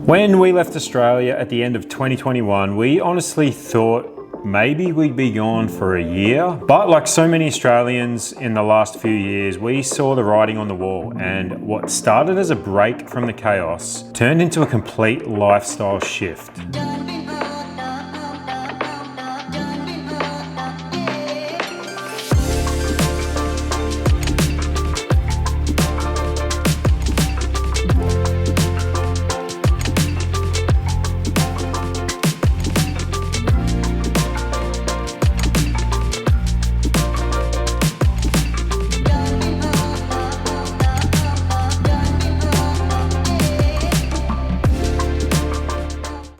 When we left Australia at the end of 2021, we honestly thought maybe we'd be gone for a year. But like so many Australians in the last few years, we saw the writing on the wall, and what started as a break from the chaos turned into a complete lifestyle shift.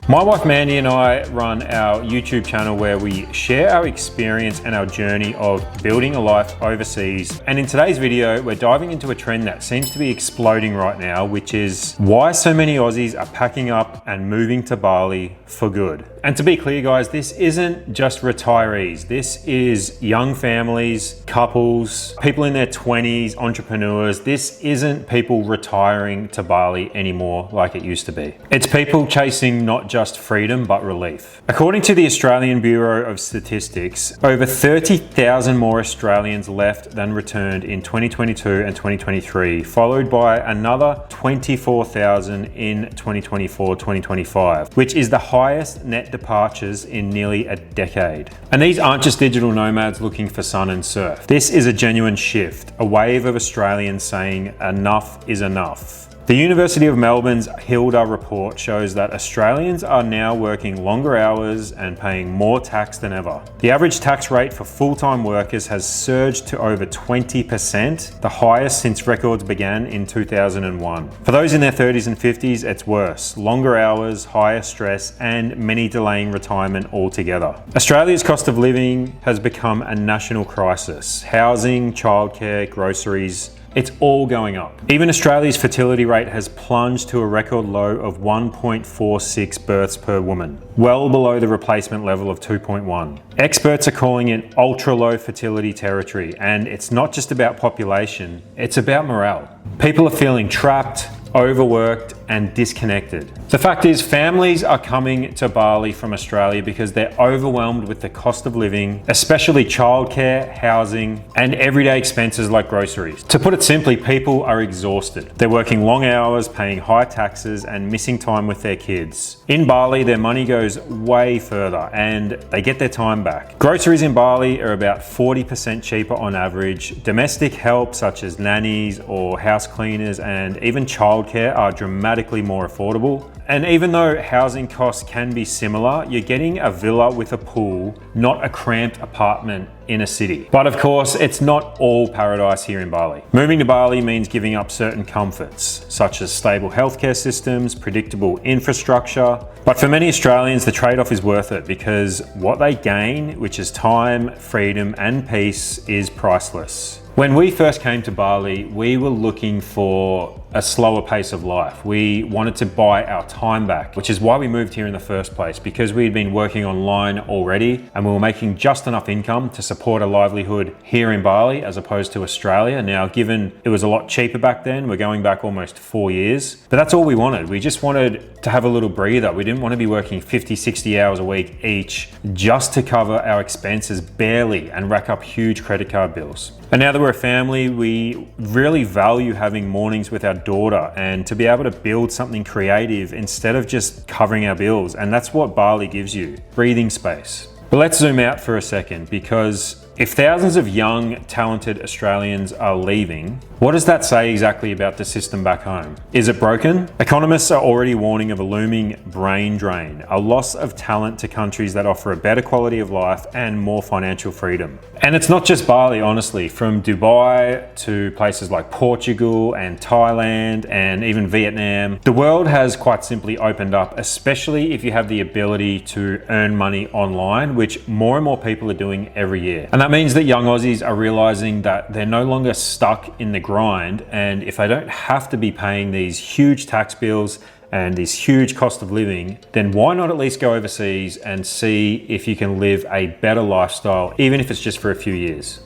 My wife Mandy and I run our YouTube channel where we share our experience and our journey of building a life overseas. And in today's video, we're diving into a trend that seems to be exploding right now, which is why so many Aussies are packing up and moving to Bali for good. And to be clear guys, this isn't just retirees. This is young families, couples, people in their 20s, entrepreneurs. This isn't people retiring to Bali anymore like it used to be. It's people chasing not just freedom, but relief. According to the Australian Bureau of Statistics, over 30,000 more Australians left than returned in 2022 and 2023, followed by another 24,000 in 2024-2025, which is the highest net departures in nearly a decade. And these aren't just digital nomads looking for sun and surf. This is a genuine shift, a wave of Australians saying enough is enough. The University of Melbourne's Hilda report shows that Australians are now working longer hours and paying more tax than ever. The average tax rate for full-time workers has surged to over 20%, the highest since records began in 2001. For those in their 30s and 50s, it's worse. Longer hours, higher stress, and many delaying retirement altogether. Australia's cost of living has become a national crisis. Housing, childcare, groceries, it's all going up. Even Australia's fertility rate has plunged to a record low of 1.46 births per woman, well below the replacement level of 2.1. Experts are calling it ultra-low fertility territory, and it's not just about population, it's about morale. People are feeling trapped, overworked, and disconnected. The fact is, families are coming to Bali from Australia because they're overwhelmed with the cost of living, especially childcare, housing, and everyday expenses like groceries. To put it simply, people are exhausted. They're working long hours, paying high taxes, and missing time with their kids. In Bali, their money goes way further, and they get their time back. Groceries in Bali are about 40% cheaper on average. Domestic help, such as nannies or house cleaners, and even childcare are dramatically more affordable. And even though housing costs can be similar, you're getting a villa with a pool, not a cramped apartment in a city. But of course, it's not all paradise here in Bali. Moving to Bali means giving up certain comforts, such as stable healthcare systems, predictable infrastructure. But for many Australians, the trade-off is worth it because what they gain, which is time, freedom, and peace, is priceless. When we first came to Bali, we were looking for a slower pace of life. We wanted to buy our time back, which is why we moved here in the first place, because we had been working online already and we were making just enough income to support a livelihood here in Bali as opposed to Australia. Now, given it was a lot cheaper back then, we're going back almost 4 years, but that's all we wanted. We just wanted to have a little breather. We didn't want to be working 50, 60 hours a week each just to cover our expenses barely and rack up huge credit card bills. And now that we're a family, we really value having mornings with our daughter and to be able to build something creative instead of just covering our bills. And that's what Bali gives you, breathing space. But let's zoom out for a second, because if thousands of young, talented Australians are leaving, what does that say exactly about the system back home? Is it broken? Economists are already warning of a looming brain drain, a loss of talent to countries that offer a better quality of life and more financial freedom. And it's not just Bali, honestly. From Dubai to places like Portugal and Thailand and even Vietnam, the world has quite simply opened up, especially if you have the ability to earn money online, which more and more people are doing every year. And that means that young Aussies are realizing that they're no longer stuck in the grind, and if they don't have to be paying these huge tax bills and this huge cost of living, then why not at least go overseas and see if you can live a better lifestyle, even if it's just for a few years.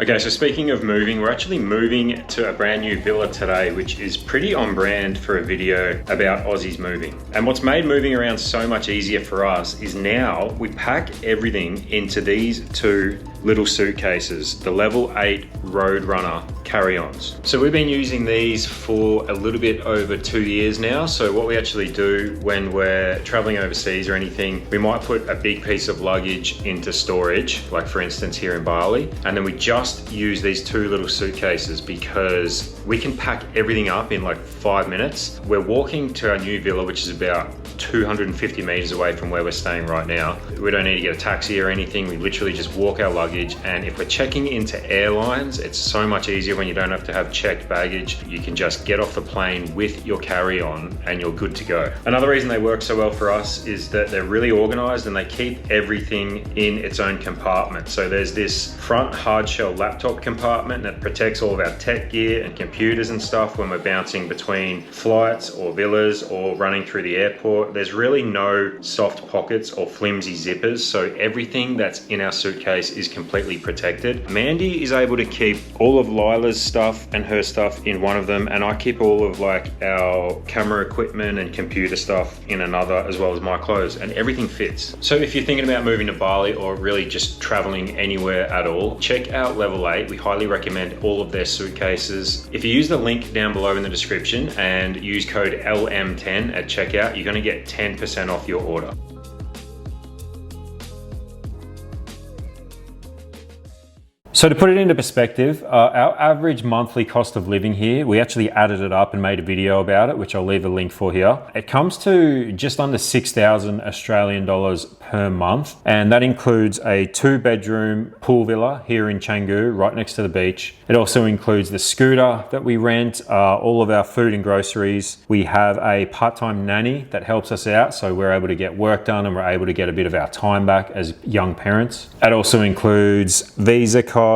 Okay, so speaking of moving, we're actually moving to a brand new villa today, which is pretty on brand for a video about Aussies moving. And what's made moving around so much easier for us is now we pack everything into these two little suitcases, the level 8 Roadrunner carry-ons. So we've been using these for a little bit over 2 years now. So what we actually do when we're traveling overseas or anything, we might put a big piece of luggage into storage, like for instance here in Bali, and then we just use these two little suitcases because we can pack everything up in like 5 minutes. We're walking to our new villa, which is about 250 meters away from where we're staying right now. We don't need to get a taxi or anything. We literally just walk our luggage, and if we're checking into airlines, it's so much easier when you don't have to have checked baggage. You can just get off the plane with your carry-on and you're good to go. Another reason they work so well for us is that they're really organized and they keep everything in its own compartment. So there's this front hard shell laptop compartment that protects all of our tech gear and computers and stuff when we're bouncing between flights or villas or running through the airport. There's really no soft pockets or flimsy zippers, so everything that's in our suitcase is completely protected. Mandy is able to keep all of Lila's stuff and her stuff in one of them, and I keep all of like our camera equipment and computer stuff in another, as well as my clothes, and everything fits. So if you're thinking about moving to Bali or really just traveling anywhere at all, check out Level 8. We highly recommend all of their suitcases. If you use the link down below in the description and use code LM10 at checkout, you're going to get 10% off your order. So to put it into perspective, our average monthly cost of living here, we actually added it up and made a video about it, which I'll leave a link for here. It comes to just under 6,000 Australian dollars per month. And that includes a 2-bedroom pool villa here in Canggu, right next to the beach. It also includes the scooter that we rent, all of our food and groceries. We have a part-time nanny that helps us out, so we're able to get work done and we're able to get a bit of our time back as young parents. It also includes visa costs,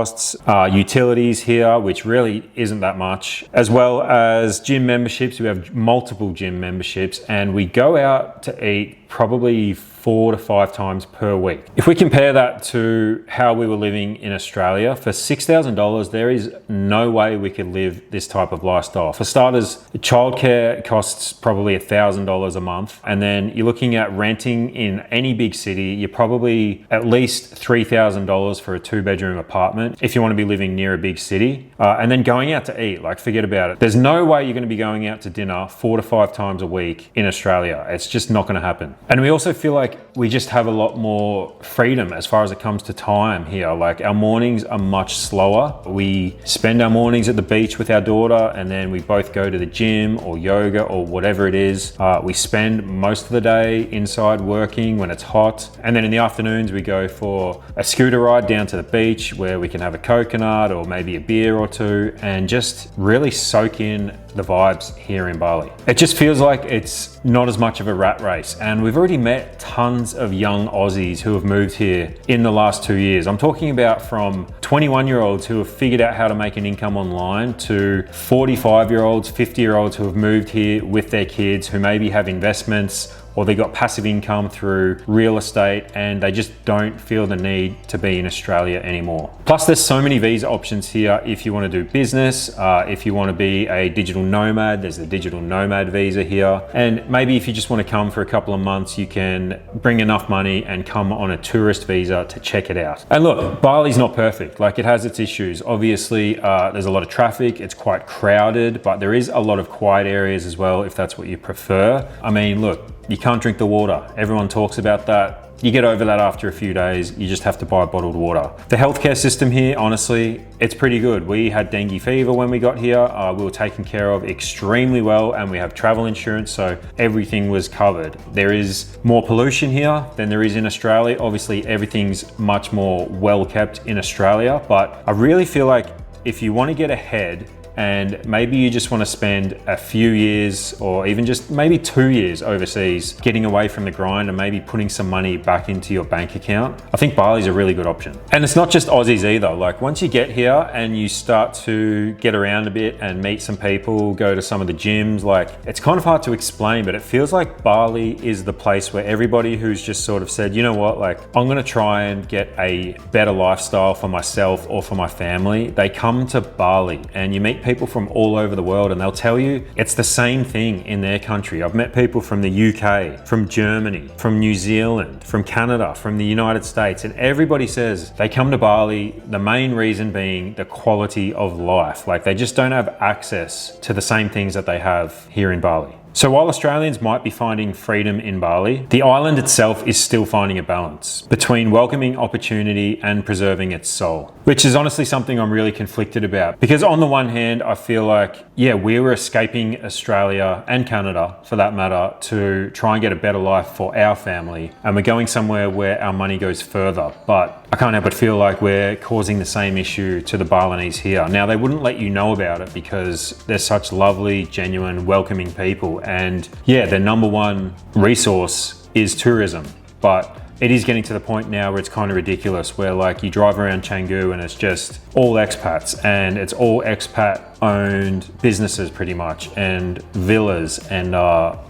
utilities here, which really isn't that much, as well as gym memberships. We have multiple gym memberships, and we go out to eat probably 4 to 5 times per week. If we compare that to how we were living in Australia, for $6,000, there is no way we could live this type of lifestyle. For starters, childcare costs probably $1,000 a month. And then you're looking at renting in any big city, you're probably at least $3,000 for a 2-bedroom apartment if you want to be living near a big city. And then going out to eat, like forget about it. There's no way you're going to be going out to dinner 4 to 5 times a week in Australia. It's just not going to happen. And we also feel like we just have a lot more freedom as far as it comes to time here. Like our mornings are much slower. We spend our mornings at the beach with our daughter, and then we both go to the gym or yoga or whatever it is. We spend most of the day inside working when it's hot. And then in the afternoons, we go for a scooter ride down to the beach where we can have a coconut or maybe a beer or two and just really soak in the vibes here in Bali. It just feels like it's not as much of a rat race, and we've already met tons of young Aussies who have moved here in the last 2 years. I'm talking about from 21-year-olds who have figured out how to make an income online to 45-year-olds, 50-year-olds who have moved here with their kids, who maybe have investments or they got passive income through real estate and they just don't feel the need to be in Australia anymore. Plus there's so many visa options here if you want to do business, if you want to be a digital nomad, there's the digital nomad visa here. And maybe if you just want to come for a couple of months, you can bring enough money and come on a tourist visa to check it out. And look, Bali's not perfect, like it has its issues. Obviously, there's a lot of traffic, it's quite crowded, but there is a lot of quiet areas as well if that's what you prefer. I mean, look, you can't drink the water. Everyone talks about that. You get over that after a few days. You just have to buy bottled water. The healthcare system here, honestly, it's pretty good. We had dengue fever when we got here. We were taken care of extremely well, and we have travel insurance, so everything was covered. There is more pollution here than there is in Australia. Obviously, everything's much more well kept in Australia, but I really feel like if you want to get ahead and maybe you just want to spend a few years or even just maybe 2 years overseas, getting away from the grind and maybe putting some money back into your bank account, I think Bali's a really good option. And it's not just Aussies either. Like once you get here and you start to get around a bit and meet some people, go to some of the gyms, like it's kind of hard to explain, but it feels like Bali is the place where everybody who's just sort of said, you know what, like I'm gonna try and get a better lifestyle for myself or for my family, they come to Bali, and you meet people from all over the world and they'll tell you it's the same thing in their country. I've met people from the UK, from Germany, from New Zealand, from Canada, from the United States, and everybody says they come to Bali, the main reason being the quality of life. Like they just don't have access to the same things that they have here in Bali. So while Australians might be finding freedom in Bali, the island itself is still finding a balance between welcoming opportunity and preserving its soul, which is honestly something I'm really conflicted about. Because on the one hand, I feel like, yeah, we were escaping Australia and Canada for that matter to try and get a better life for our family. And we're going somewhere where our money goes further. But I can't help but feel like we're causing the same issue to the Balinese here. Now, they wouldn't let you know about it because they're such lovely, genuine, welcoming people. And yeah, their number one resource is tourism. But it is getting to the point now where it's kind of ridiculous, where like you drive around Canggu and it's just all expats, and it's all expat owned businesses pretty much, and villas, and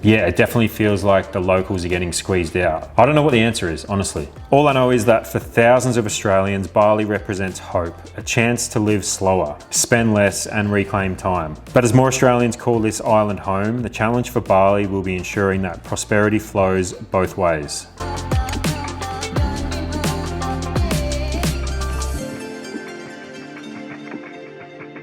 yeah, it definitely feels like the locals are getting squeezed out. I don't know what the answer is, honestly. All I know is that for thousands of Australians, Bali represents hope, a chance to live slower, spend less and reclaim time. But as more Australians call this island home, the challenge for Bali will be ensuring that prosperity flows both ways.